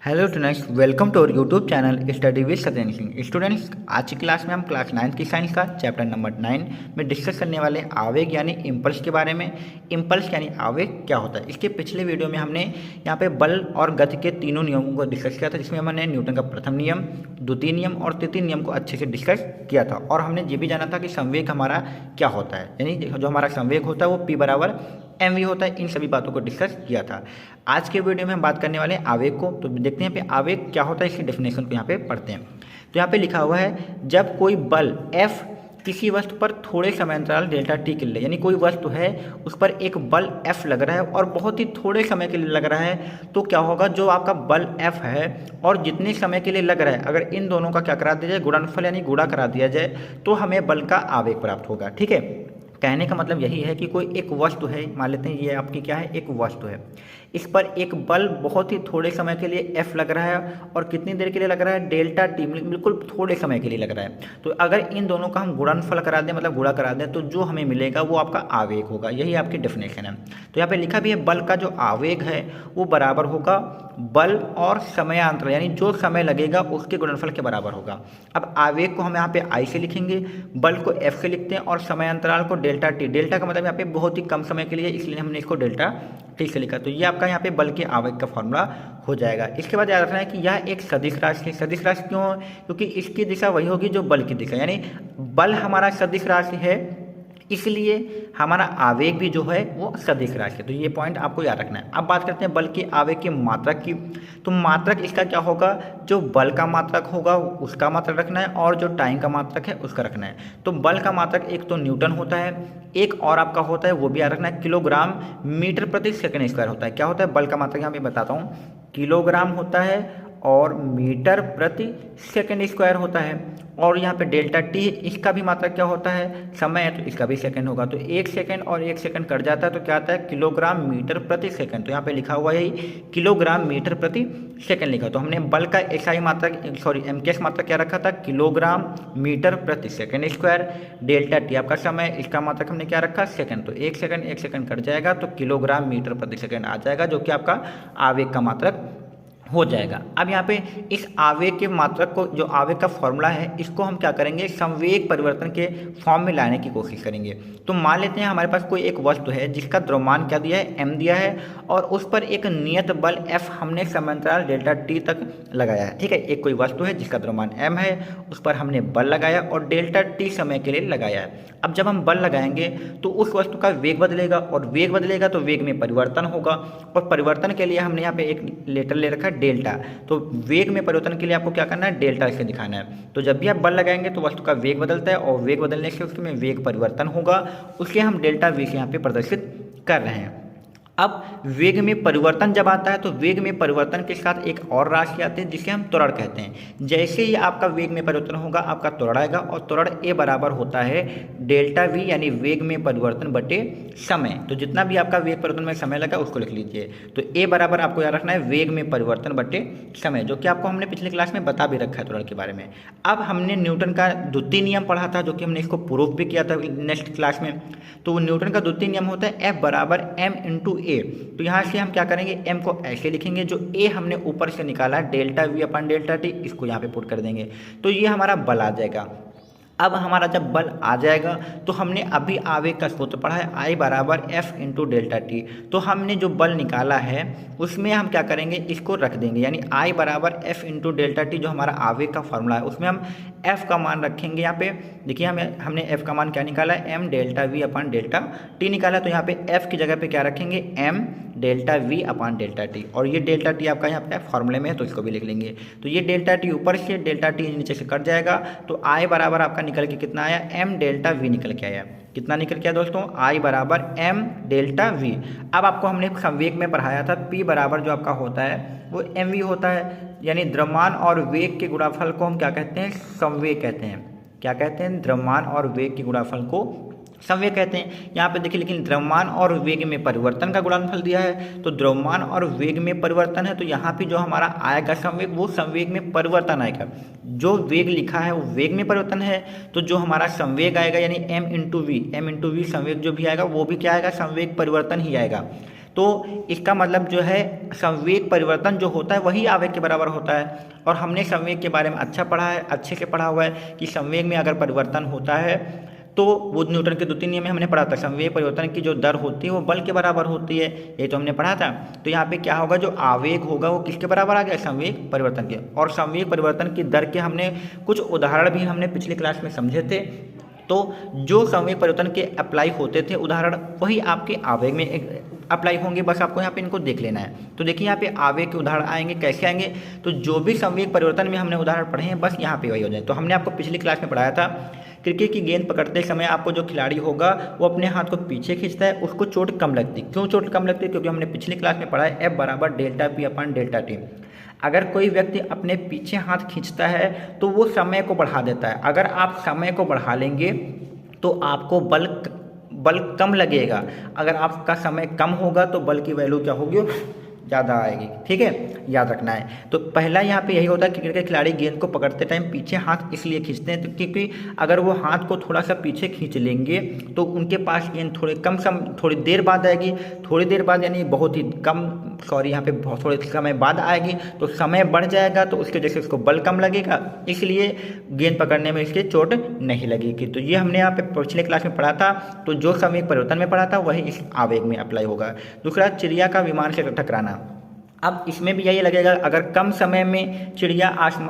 Hello students, welcome to our YouTube channel study with Satyendra Singh. Students, आज की class में हम क्लास 9 की साइंस का चैप्टर नंबर 9 में डिस्कस करने वाले आवेग यानी इम्पल्स के बारे में। इम्पल्स यानी आवेग क्या होता है। इसके पिछले वीडियो में हमने यहाँ पे बल और गति के तीनों नियमों को डिस्कस किया था, जिसमें हमने न्यूटन का प्रथम नियम, द्वितीय नियम और तृतीय नियम को अच्छे से डिस्कस किया था। और हमने ये भी जाना था कि संवेग हमारा क्या होता है, यानी जो हमारा संवेग होता है वो P बराबर mv होता है। इन सभी बातों को डिस्कस किया था। आज के वीडियो में हम बात करने वाले हैं आवेग को। तो देखते हैं पे आवेग क्या होता है, इसकी डेफिनेशन को यहाँ पे पढ़ते हैं। तो यहाँ पे लिखा हुआ है, जब कोई बल F किसी वस्तु पर थोड़े समय अंतराल डेल्टा टी के लिए, यानी कोई वस्तु है उस पर एक बल F लग रहा है और बहुत ही थोड़े समय के लिए लग रहा है, तो क्या होगा, जो आपका बल F है और जितने समय के लिए लग रहा है, अगर इन दोनों का क्या करा दिया जाए, गुणनफल यानी गुणा करा दिया जाए, तो हमें बल का आवेग प्राप्त होगा। ठीक है, कहने का मतलब यही है कि कोई एक वस्तु है, मान लेते हैं ये आपकी क्या है, एक वस्तु है, इस पर एक बल बहुत ही थोड़े समय के लिए F लग रहा है और कितनी देर के लिए लग रहा है, डेल्टा टी, बिल्कुल थोड़े समय के लिए लग रहा है। तो अगर इन दोनों का हम गुणनफल करा दें, मतलब गुणा करा दें, तो जो हमें मिलेगा वो आपका आवेग होगा। यही आपकी डेफिनेशन है। तो यहाँ पे लिखा भी है, बल का जो आवेग है वो बराबर होगा बल और समयांतर, यानी जो समय लगेगा उसके गुणनफल के बराबर होगा। अब आवेग को हम यहाँ पे I से लिखेंगे, बल को F से लिखते हैं और समयांतराल को डेल्टा टी। डेल्टा का मतलब यहाँ पे बहुत ही कम समय के लिए, इसलिए हमने इसको डेल्टा टी से लिखा। तो ये आपका यहाँ पे बल के आवेग का फॉर्मूला हो जाएगा। इसके बाद याद रखना है कि यह एक सदिश राशि है। सदिश राशि क्यों? क्योंकि इसकी दिशा वही होगी जो बल की दिशा, यानी बल हमारा सदिश राशि है, इसलिए हमारा आवेग भी जो है वो सदिश राशि है। तो ये पॉइंट आपको याद रखना है। अब बात करते हैं बल के आवेग की मात्रक की। तो मात्रक इसका क्या होगा, जो बल का मात्रक होगा उसका मात्रक रखना है और जो टाइम का मात्रक है उसका रखना है। तो बल का मात्रक एक तो न्यूटन होता है, एक और आपका होता है वो भी याद रखना है, किलोग्राम मीटर प्रति सेकंड स्क्वायर होता है। क्या होता है बल का मात्रक, यहाँ पे बताता हूँ, किलोग्राम होता है और मीटर प्रति सेकंड स्क्वायर होता है। और यहाँ पे डेल्टा टी, इसका भी मात्रक क्या होता है, समय है, तो इसका भी सेकंड होगा। तो एक सेकंड और एक सेकंड कट जाता है तो क्या आता है, किलोग्राम मीटर प्रति सेकंड। तो यहाँ पे लिखा हुआ है किलोग्राम मीटर प्रति सेकंड लिखा। तो हमने बल का एसआई मात्रक, सॉरी एमकेएस मात्रक क्या रखा था, किलोग्राम मीटर प्रति सेकंड स्क्वायर। डेल्टा टी आपका समय, इसका मात्रक हमने क्या रखा, सेकंड। तो एक सेकंड कट जाएगा तो किलोग्राम मीटर प्रति सेकंड आ जाएगा, जो कि आपका आवेग का मात्रक हो जाएगा। अब यहाँ पे इस आवेग के मात्रक को, जो आवेग का फॉर्मूला है, इसको हम क्या करेंगे, संवेग परिवर्तन के फॉर्म में लाने की कोशिश करेंगे। तो मान लेते हैं हमारे पास कोई एक वस्तु है जिसका द्रव्यमान क्या दिया है, m दिया है, और उस पर एक नियत बल F हमने समांतराल डेल्टा t तक लगाया है। ठीक है, एक कोई वस्तु है जिसका द्रव्यमान m है, उस पर हमने बल लगाया और डेल्टा t समय के लिए लगाया है। अब जब हम बल लगाएंगे तो उस वस्तु का वेग बदलेगा, और वेग बदलेगा तो वेग में परिवर्तन होगा, और परिवर्तन के लिए हमने यहाँ पे एक लेटर ले रखा है डेल्टा। तो वेग में परिवर्तन के लिए आपको क्या करना है, डेल्टा से दिखाना है। तो जब भी आप बल लगाएंगे तो वस्तु का वेग बदलता है, और वेग बदलने से उसमें वेग परिवर्तन होगा, उसलिए हम डेल्टा वी से यहाँ पे प्रदर्शित कर रहे हैं। अब वेग में परिवर्तन जब आता है तो वेग में परिवर्तन के साथ एक और राशि आती है जिसे हम त्वरण कहते हैं। जैसे ही आपका वेग में परिवर्तन होगा, आपका त्वरण आएगा, और त्वरण ए बराबर होता है डेल्टा वी, यानी वेग में परिवर्तन बटे समय। तो जितना भी आपका वेग परिवर्तन में समय लगा उसको लिख लीजिए। तो ए बराबर आपको याद रखना है वेग में परिवर्तन बटे समय, जो कि आपको हमने पिछले क्लास में बता भी रखा है त्वरण के बारे में। अब हमने न्यूटन का द्वितीय नियम पढ़ा था, जो कि हमने इसको प्रूफ भी किया था नेक्स्ट क्लास में। तो न्यूटन का द्वितीय नियम होता है F बराबर m इंटू ए। तो यहाँ से हम क्या करेंगे, m को ऐसे लिखेंगे, जो a हमने ऊपर से निकाला delta we upon delta T, इसको यहाँ पे पुट कर देंगे, तो ये हमारा बल आ जाएगा। अब हमारा जब बल आ जाएगा तो हमने अभी आवेग का सूत्र पढ़ा है, I बराबर F इंटू डेल्टा टी। तो हमने जो बल निकाला है उसमें हम क्या करेंगे, इसको रख देंगे, यानी I बराबर F इंटू डेल्टा टी, जो हमारा आवेग का फॉर्मूला है, उसमें हम F का मान रखेंगे। यहाँ पे देखिए हमने F का मान क्या निकाला है, m delta we upon delta T निकाला। तो यहाँ पे F की जगह पे क्या रखेंगे, m delta we upon delta T, और ये डेल्टा टी आपका यहाँ पे फॉर्मूले में है तो इसको भी लिख लेंगे। तो ये डेल्टा टी ऊपर से, डेल्टा टी नीचे से कट जाएगा, तो I बराबर आपका निकल के कितना आया, m डेल्टा वी निकल के आया। कितना निकल के आया दोस्तों, I बराबर m डेल्टा वी। अब आपको हमने संवेग में पढ़ाया था, P बराबर जो आपका होता है वो mv होता है, यानी द्रव्यमान और वेग के गुणनफल को हम क्या कहते हैं, संवेग कहते हैं। क्या कहते हैं, द्रव्यमान और वेग के गुणनफल को संवेग कहते हैं। यहाँ पे देखिए, लेकिन द्रव्यमान और वेग में परिवर्तन का गुणनफल दिया है, तो द्रव्यमान और वेग में परिवर्तन है, तो यहाँ पे जो हमारा आएगा संवेग, वो संवेग में परिवर्तन आएगा। जो वेग लिखा है वो वेग में परिवर्तन है, तो जो हमारा संवेग आएगा यानी m इंटू वी संवेग जो भी आएगा वो भी क्या आएगा, संवेग परिवर्तन ही आएगा। तो इसका मतलब जो है संवेग परिवर्तन जो होता है वही आवेग के बराबर होता है। और हमने संवेग के बारे में अच्छा पढ़ा है, अच्छे से पढ़ा हुआ है कि संवेग में अगर परिवर्तन होता है तो वो न्यूटन के द्वितीय नियम में हमने पढ़ा था, संवेग परिवर्तन की जो दर होती है वो बल के बराबर होती है, ये तो हमने पढ़ा था। तो यहाँ पे क्या होगा, जो आवेग होगा वो किसके बराबर आ गया, संवेग परिवर्तन के। और संवेग परिवर्तन की दर के हमने कुछ उदाहरण भी हमने पिछली क्लास में समझे थे। तो जो संवेग परिवर्तन के अप्लाई होते थे उदाहरण, वही आपके आवेग में अप्लाई होंगे, बस आपको यहाँ पे इनको देख लेना है। तो देखिए यहाँ पे आवेग के उदाहरण आएंगे, कैसे आएंगे, तो जो भी संवेग परिवर्तन में हमने उदाहरण पढ़े हैं बस यहाँ पे वही हो जाए। तो हमने आपको पिछली क्लास में पढ़ाया था, क्रिकेट की गेंद पकड़ते समय आपको जो खिलाड़ी होगा वो अपने हाथ को पीछे खींचता है, उसको चोट कम लगती। क्यों चोट कम लगती है, क्योंकि हमने पिछली क्लास में पढ़ा है F बराबर डेल्टा पी अपन डेल्टा टी। अगर कोई व्यक्ति अपने पीछे हाथ खींचता है तो वो समय को बढ़ा देता है। अगर आप समय को बढ़ा लेंगे तो आपको बल कम लगेगा, अगर आपका समय कम होगा तो बल की वैल्यू क्या होगी, ज़्यादा आएगी। ठीक है, याद रखना है। तो पहला यहाँ पे यही होता है कि क्रिकेट के खिलाड़ी गेंद को पकड़ते टाइम पीछे हाथ इसलिए खींचते हैं क्योंकि अगर वो हाथ को थोड़ा सा पीछे खींच लेंगे तो उनके पास गेंद थोड़ी देर बाद आएगी, थोड़ी देर बाद यानी बहुत ही कम, यहाँ पे थोड़े समय बाद आएगी, तो समय बढ़ जाएगा, तो उसके वजह से उसको बल कम लगेगा, इसलिए गेंद पकड़ने में इसके चोट नहीं लगेगी। तो ये हमने यहाँ पे पिछले क्लास में पढ़ा था। तो जो संवेग परिवर्तन में पढ़ा था वही इस आवेग में अप्लाई होगा। दूसरा, चिड़िया का विमान से टकराना। अब इसमें भी यही लगेगा, अगर कम समय में चिड़िया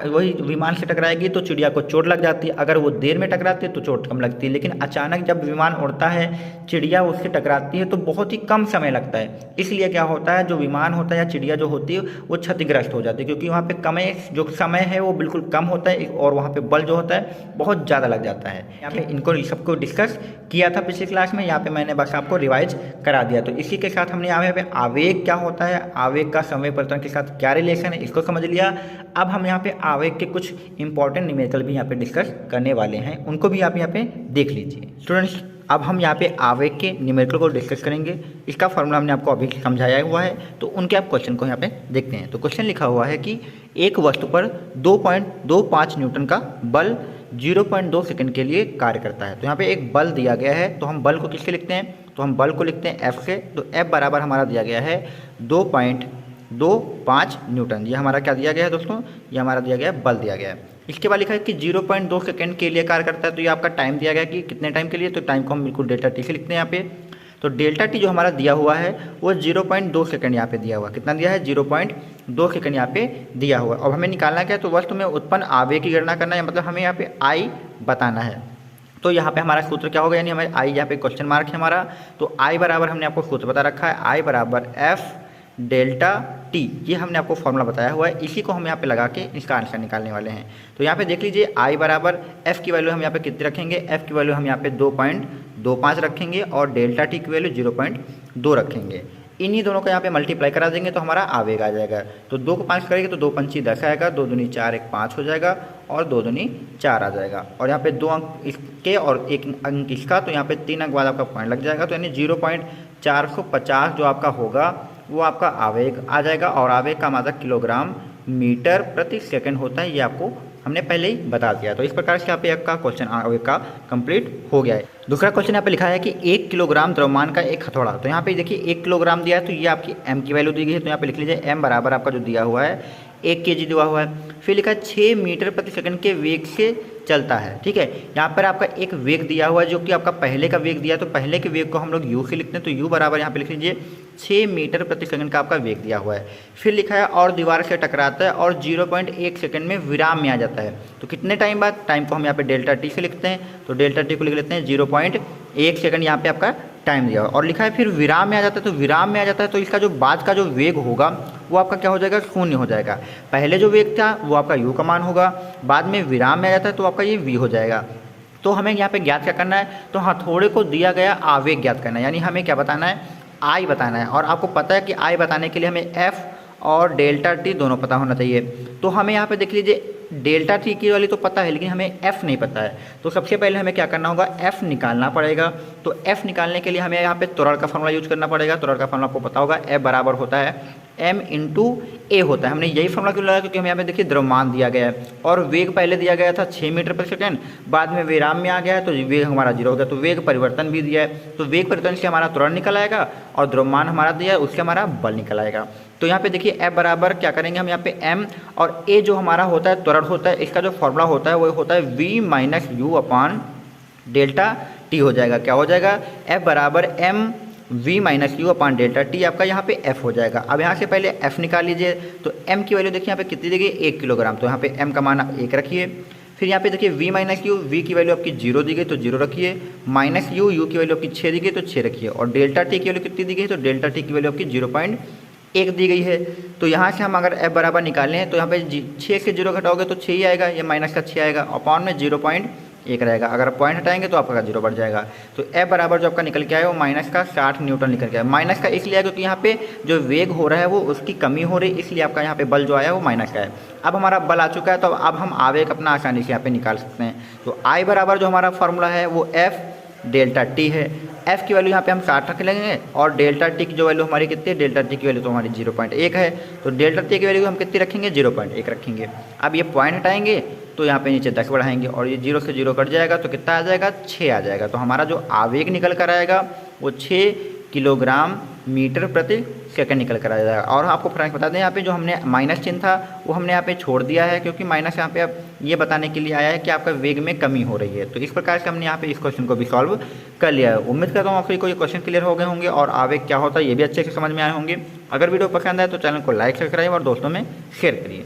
वही विमान से टकराएगी तो चिड़िया को चोट लग जाती है, अगर वो देर में टकराती है तो चोट कम लगती है। लेकिन अचानक जब विमान उड़ता है, चिड़िया उससे टकराती है तो बहुत ही कम समय लगता है, इसलिए क्या होता है, जो विमान होता है या चिड़िया जो होती है वो क्षतिग्रस्त हो जाती है, क्योंकि वहाँ पे जो समय है वो बिल्कुल कम होता है और वहाँ पे बल जो होता है बहुत ज़्यादा लग जाता है। यहाँ पे इनको सबको डिस्कस किया था पिछली क्लास में, यहाँ पे मैंने बस आपको रिवाइज करा दिया। तो इसी के साथ हमने यहाँ पे आवेग क्या होता है, आवेग का संवेग परिवर्तन के साथ क्या रिलेशन है, इसको समझ लिया। अब हम यहाँ पे आवेग के कुछ इंपॉर्टेंट न्यूमेरिकल भी यहाँ पे डिस्कस करने वाले हैं, उनको भी आप यहाँ पे देख लीजिए। स्टूडेंट्स, अब हम यहाँ पे आवेग के न्यूमेरिकल को डिस्कस करेंगे। इसका फॉर्मूला हमने आपको अभी समझाया हुआ है, तो उनके आप क्वेश्चन को यहाँ पे देखते हैं। तो क्वेश्चन लिखा हुआ है कि एक वस्तु पर 2.25 न्यूटन का बल 0.2 सेकंड के लिए कार्य करता है। तो यहाँ पे एक बल दिया गया है, तो हम बल को किससे लिखते हैं, तो हम बल को लिखते हैं F से। तो F बराबर हमारा दिया गया है 2.25 न्यूटन। ये हमारा क्या दिया गया है दोस्तों, ये हमारा दिया गया है बल दिया गया है। इसके बाद लिखा है कि 0.2 सेकंड के लिए कार्य करता है। तो ये आपका टाइम दिया गया कि कितने टाइम के लिए, तो टाइम को हम बिल्कुल डेल्टा टी से लिखते हैं यहाँ पे। तो डेल्टा टी जो हमारा दिया हुआ है वो 0.2 सेकंड यहाँ पे दिया हुआ, कितना दिया है, 0.2 सेकंड यहाँ पे दिया हुआ। अब हमें निकालना क्या है, तो वस्तु में उत्पन्न आवेग की गणना करना है, मतलब हमें यहाँ पे आई बताना है। तो यहाँ पे हमारा सूत्र क्या होगा, यानी हमें आई, यहाँ पे क्वेश्चन मार्क है हमारा, तो आई बराबर हमने आपको सूत्र बता रखा है, आई बराबर एफ डेल्टा टी, ये हमने आपको फॉर्मूला बताया हुआ है, इसी को हम यहाँ पे लगा के इसका आंसर निकालने वाले हैं। तो यहाँ पे देख लीजिए, आई बराबर एफ की वैल्यू हम यहाँ पे कितनी रखेंगे, एफ की वैल्यू हम यहाँ पे 2.25 रखेंगे और डेल्टा टी की वैल्यू 0.2 रखेंगे। इन्हीं दोनों को यहाँ पे मल्टीप्लाई करा देंगे तो हमारा आवेग आ जाएगा। तो 2 को 5 करेंगे तो 2 पंची 10 आएगा, 2 दूनी 4, 1 5 हो जाएगा और 2 दूनी 4 आ जाएगा। और यहाँ पे 2 अंक इसके और 1 अंक इसका, तो यहाँ पे 3 अंक बाद आपका पॉइंट लग जाएगा। तो यानी 0.450 जो आपका होगा वो आपका आवेग आ जाएगा। और आवेग का मात्रा किलोग्राम मीटर प्रति सेकंड होता है, ये आपको हमने पहले ही बता दिया। तो इस प्रकार से यहाँ पे आपका क्वेश्चन आवेग का कंप्लीट हो गया है। दूसरा क्वेश्चन यहाँ पे लिखा है कि 1 किलोग्राम द्रव्यमान का एक हथौड़ा। तो यहाँ पे देखिए 1 किलोग्राम दिया है, तो ये आपकी m की वैल्यू दी गई है। तो यहाँ पे लिख लीजिए m बराबर आपका जो दिया हुआ है 1 kg दिया हुआ है। फिर लिखा है 6 मीटर प्रति सेकंड के वेग से चलता है। ठीक है, यहाँ पर आपका एक वेग दिया हुआ है जो कि आपका पहले का वेग दिया है, तो पहले के वेग को हम लोग u से लिखते हैं। तो u बराबर यहाँ पे लिख लीजिए 6 मीटर प्रति सेकंड का आपका वेग दिया हुआ है। फिर लिखा है और दीवार से टकराता है और 0.1 सेकंड में विराम में आ जाता है। तो कितने टाइम बाद, टाइम को हम यहाँ पे डेल्टा टी से लिखते हैं। तो डेल्टा टी को लिख लेते हैं 0.1 सेकंड यहाँ पे आपका टाइम दिया हुआ। और लिखा है फिर विराम में आ जाता है। तो विराम में आ जाता है तो इसका जो बाद का जो वेग होगा वो आपका क्या हो जाएगा, शून्य हो जाएगा। पहले जो वेग था वो आपका u का मान होगा, बाद में विराम में आ जाता है तो आपका ये v हो जाएगा। तो हमें यहाँ पे ज्ञात क्या करना है, तो हथौड़े को दिया गया आवेग ज्ञात करना है, यानी हमें क्या बताना है, आई बताना है। और आपको पता है कि आई बताने के लिए हमें एफ और डेल्टा टी दोनों पता होना चाहिए। तो हमें यहाँ पे देख लीजिए डेल्टा टी की वाली तो पता है, लेकिन हमें एफ़ नहीं पता है। तो सबसे पहले हमें क्या करना होगा, एफ़ निकालना पड़ेगा। तो एफ़ निकालने के लिए हमें यहाँ पे त्वरण का फॉर्मूला यूज करना पड़ेगा। त्वरण का फॉर्मूला आपको पता होगा, एफ बराबर होता है m इंटू ए होता है। हमने यही फॉर्मूला क्यों लगाया, क्योंकि हमें यहाँ पे देखिए द्रव्यमान दिया गया है और वेग पहले दिया गया था 6 मीटर प्रति सेकंड, बाद में विराम में आ गया है तो वेग हमारा 0 हो गया, तो वेग परिवर्तन भी दिया है, तो वेग परिवर्तन से हमारा त्वरण निकल आएगा और द्रव्यमान हमारा दिया है उससे हमारा बल निकल आएगा। तो यहाँ पे देखिए F बराबर क्या करेंगे हम यहाँ पे m और a जो हमारा होता है त्वरण होता है, इसका जो फॉर्मूला होता है वो होता है v minus you upon delta T हो जाएगा। क्या हो जाएगा, F बराबर m v minus you upon delta T, आपका यहाँ पे f हो जाएगा। अब यहाँ से पहले f निकाल लीजिए, तो m की वैल्यू देखिए यहाँ पे कितनी दी गई, 1 किलोग्राम, तो यहाँ पे m का मान 1 रखिए। फिर यहाँ पे देखिए v माइनस यू, v की वैल्यू आपकी 0 दी गई तो 0 रखिए, माइनस यू, u की वैल्यू आपकी 6 दी गई तो 6 रखिए, और डेल्टा टी की वैल्यू कितनी दी गई, तो डेल्टा टी की वैल्यू आपकी 0.1 दी गई है। तो यहाँ से हम अगर f बराबर निकालें तो यहाँ पे 6 से 0 घटाओगे तो 6 ही आएगा, ये माइनस का 6 आएगा, अपॉन में 0.1 रहेगा, अगर पॉइंट हटाएंगे तो आपका 0 बढ़ जाएगा। तो F बराबर जो आपका निकल के आया वो माइनस का 60 न्यूटन निकल के आया। माइनस का इसलिए आया क्योंकि यहाँ पे जो वेग हो रहा है वो उसकी कमी हो रही है, इसलिए आपका यहाँ पे बल जो आया वो माइनस का है। अब हमारा बल आ चुका है, तो अब हम आवेग अपना आसानी से यहाँ पे निकाल सकते हैं। तो I बराबर जो हमारा फॉर्मूला है वो F डेल्टा टी है। F की वैल्यू यहाँ पे हम 60 रख लेंगे और डेल्टा टी की जो वैल्यू हमारी कितनी है, डेल्टा टी की वैल्यू तो हमारी 0.1 है, तो डेल्टा टी की वैल्यू हम कितनी रखेंगे, 0.1 रखेंगे। अब ये पॉइंट हटाएंगे तो यहाँ पे नीचे 10 बढ़ाएंगे और ये 0 से 0 कट जाएगा तो कितना आ जाएगा, 6 आ जाएगा। तो हमारा जो आवेग निकल कर आएगा वो 6 किलोग्राम मीटर प्रति सेकंड निकल कर आ जाएगा। और आपको फ्रेंड्स बता दें यहाँ पे जो हमने माइनस चिन्ह था वो हमने यहाँ पे छोड़ दिया है, क्योंकि माइनस यहाँ पे अब ये बताने के लिए आया है कि आपका वेग में कमी हो रही है। तो इस प्रकार से हमने यहाँ पे इस क्वेश्चन को भी सॉल्व कर लिया है। उम्मीद करता हूँ आपको कोई क्वेश्चन क्लियर हो गए होंगे और आवेग क्या होता है ये भी अच्छे से समझ में आए होंगे। अगर वीडियो पसंद आए तो चैनल को लाइक सब्सक्राइब और दोस्तों में शेयर करिए।